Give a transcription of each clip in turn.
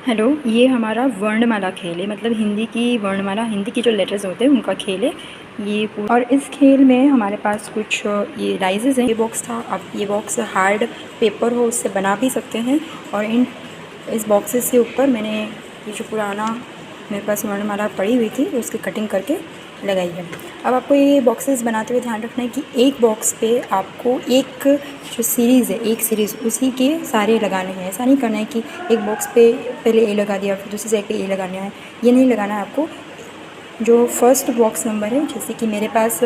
Hello, ये हमारा वर्णमाला खेल है। मतलब हिंदी की वर्णमाला, हिंदी की जो लेटर्स होते हैं उनका खेल है ये। और इस खेल में हमारे पास कुछ ये डाइजेस हैं। ये बॉक्स था, आप ये बॉक्स हार्ड पेपर हो उससे बना भी सकते हैं। और इस बॉक्सेस के ऊपर मैंने ये जो पुराना मेरे पास वर्णमाला पड़ी हुई थी उसकी कटिंग करके लगाई है। अब आपको ये बॉक्सेस बनाते हुए ध्यान रखना है कि एक बॉक्स पे आपको एक जो सीरीज़ है, एक सीरीज़ उसी के सारे लगाने हैं। ऐसा नहीं करना है कि एक बॉक्स पे पहले ए लगा दिया फिर दूसरी साइड पे ए लगाना है, ये नहीं लगाना है आपको। जो फर्स्ट बॉक्स नंबर है, जैसे कि मेरे पास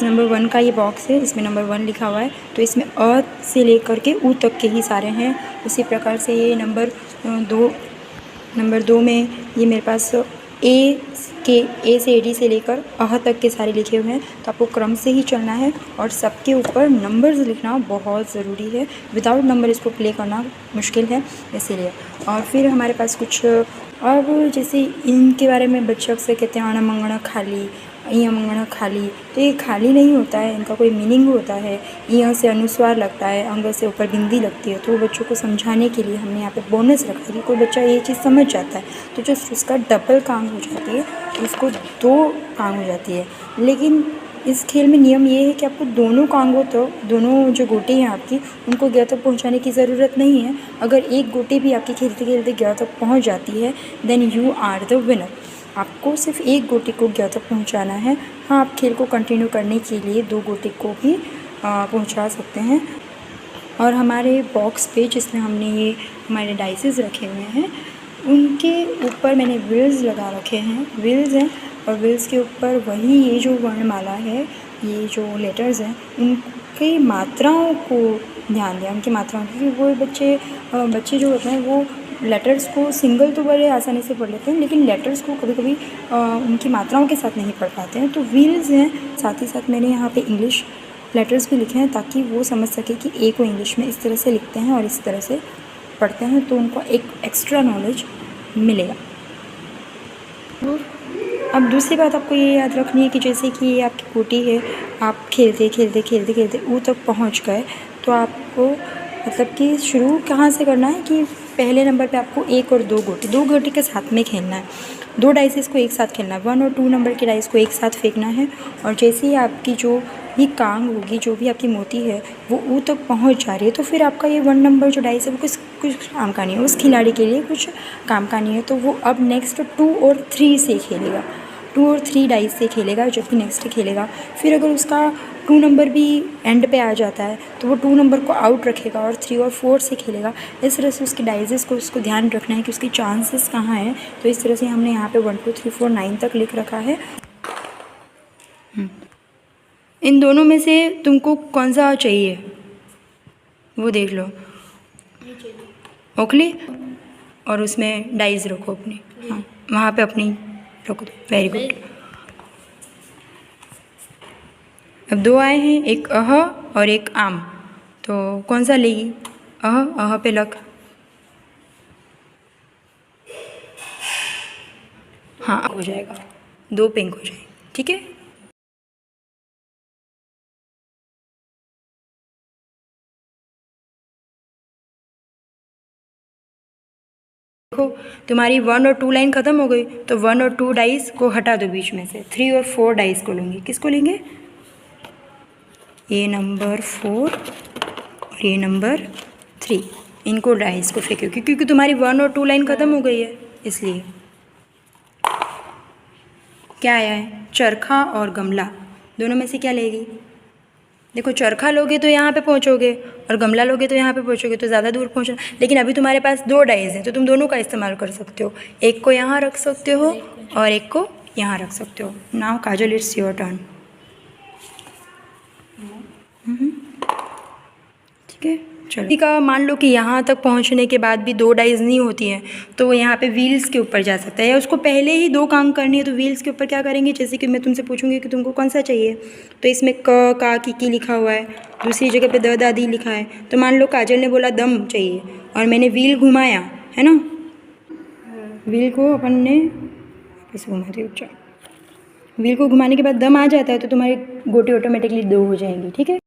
नंबर 1 का ये बॉक्स है, इसमें नंबर 1 लिखा हुआ है, तो इसमें अ से लेकर के ऊ तक के ही सारे हैं। उसी प्रकार से ये नंबर 2 में ये मेरे पास ए से डी से लेकर अह तक के सारे लिखे हुए हैं। तो आपको क्रम से ही चलना है और सबके ऊपर नंबर्स लिखना बहुत ज़रूरी है। विदाउट नंबर इसको प्ले करना मुश्किल है, इसीलिए। और फिर हमारे पास कुछ अब जैसे इनके बारे में बच्चे अक्सर कहते हैं आना मंगना खाली, इया मंगना खाली। तो ये खाली नहीं होता है, इनका कोई मीनिंग होता है। इया से अनुस्वार लगता है, अंग से ऊपर बिंदी लगती है। तो बच्चों को समझाने के लिए हमने यहाँ पे बोनस रखा है कि कोई बच्चा ये चीज़ समझ जाता है तो जो उसका डबल काम हो जाती है, उसको 2 काम हो जाती है। लेकिन इस खेल में नियम ये है कि आपको दोनों कांगों तो दोनों जो गोटी हैं आपकी, उनको गिया तक पहुंचाने की ज़रूरत नहीं है। अगर एक गोटी भी आपकी खेलते खेलते गिया तक पहुंच जाती है, then you are the winner. आपको सिर्फ एक गोटी को गिया तक पहुंचाना है। हाँ, आप खेल को कंटिन्यू करने के लिए 2 गोटी को भी पहुंचा सकते हैं। और हमारे बॉक्स पे जिसमें हमने ये हमारे डाइसेस रखे हुए हैं, उनके ऊपर मैंने व्हील्स लगा रखे हैं। व्हील्स हैं और व्हील्स के ऊपर वही ये जो वर्णमाला है, ये जो लेटर्स हैं, उनकी मात्राओं को ध्यान दें, उनकी मात्राओं, क्योंकि वो बच्चे जो होते हैं वो लेटर्स को सिंगल तो बड़े आसानी से पढ़ लेते हैं, लेकिन लेटर्स को कभी कभी उनकी मात्राओं के साथ नहीं पढ़ पाते हैं। तो व्हील्स हैं, साथ ही साथ मैंने यहाँ पे इंग्लिश लेटर्स भी लिखे हैं ताकि वो समझ सके कि ए को इंग्लिश में इस तरह से लिखते हैं और इस तरह से पढ़ते हैं, तो उनको एक एक्स्ट्रा नॉलेज मिलेगा। अब दूसरी बात आपको ये याद रखनी है कि जैसे कि ये आपकी गोटी है, आप खेलते खेलते खेलते खेलते ऊ तक पहुंच गए, तो आपको मतलब कि शुरू कहाँ से करना है कि पहले नंबर पे आपको 1 और 2 गोटी के साथ में खेलना है। 2 डाइसेस को एक साथ खेलना है। 1 और 2 नंबर की डाइस को एक साथ फेंकना है। और जैसे ही आपकी जो भी कांग होगी, जो भी आपकी मोती है, वो ऊ तक पहुंच जा रही है, तो फिर आपका ये 1 नंबर जो डाइस है वो कुछ काम का नहीं है, उस खिलाड़ी के लिए कुछ काम का नहीं है। तो वो अब नेक्स्ट 2 और 3 से खेलेगा, 2 और 3 डाइस से खेलेगा जब भी नेक्स्ट खेलेगा। फिर अगर उसका 2 नंबर भी एंड पे आ जाता है तो वो 2 नंबर को आउट रखेगा और 3 और 4 से खेलेगा। इस तरह से उसकी डाइजेस को उसको ध्यान रखना है कि उसकी चांसेस कहाँ हैं। तो इस तरह से हमने यहाँ पे 1 2 3 4 9 तक लिख रखा है। इन दोनों में से तुमको कौन सा चाहिए वो देख लो। ओखली और उसमें डाइज रखो अपनी, हाँ वहाँ पे अपनी रखो। Very good. अब 2 आए हैं, एक अह और एक आम, तो कौन सा लेगी? अह पे लग, हाँ हो जाएगा, 2 पिंक हो जाएंगे, ठीक है। देखो तुम्हारी 1 और 2 लाइन ख़त्म हो गई, तो 1 और 2 डाइस को हटा दो बीच में से। 3 और 4 डाइस को लेंगे। किसको लेंगे? ये नंबर 4 और ये नंबर 3, इनको डाइस को फेंको क्योंकि तुम्हारी 1 और 2 लाइन ख़त्म हो गई है, इसलिए। क्या आया है? चरखा और गमला, दोनों में से क्या लेगी? देखो चरखा लोगे तो यहाँ पे पहुँचोगे और गमला लोगे तो यहाँ पे पहुँचोगे, तो ज़्यादा दूर पहुँचना। लेकिन अभी तुम्हारे पास 2 डाइस हैं तो तुम दोनों का इस्तेमाल कर सकते हो। एक को यहाँ रख सकते हो और एक को यहाँ रख सकते हो। Now Kajal, it's your turn. ठीक है, चलो। का मान लो कि यहाँ तक पहुँचने के बाद भी 2 डाइज नहीं होती हैं, तो वो यहाँ पे व्हील्स के ऊपर जा सकता है, या उसको पहले ही 2 काम करनी है तो व्हील्स के ऊपर क्या करेंगे? जैसे कि मैं तुमसे पूछूंगी कि तुमको कौन सा चाहिए, तो इसमें क का की लिखा हुआ है, दूसरी जगह पे द दादी लिखा है। तो मान लो काजल ने बोला दम चाहिए और मैंने व्हील घुमाया, है ना, व्हील को अपन ने व्हील को घुमाने के बाद दम आ जाता है, तो तुम्हारी गोटी ऑटोमेटिकली 2 हो जाएंगी, ठीक है।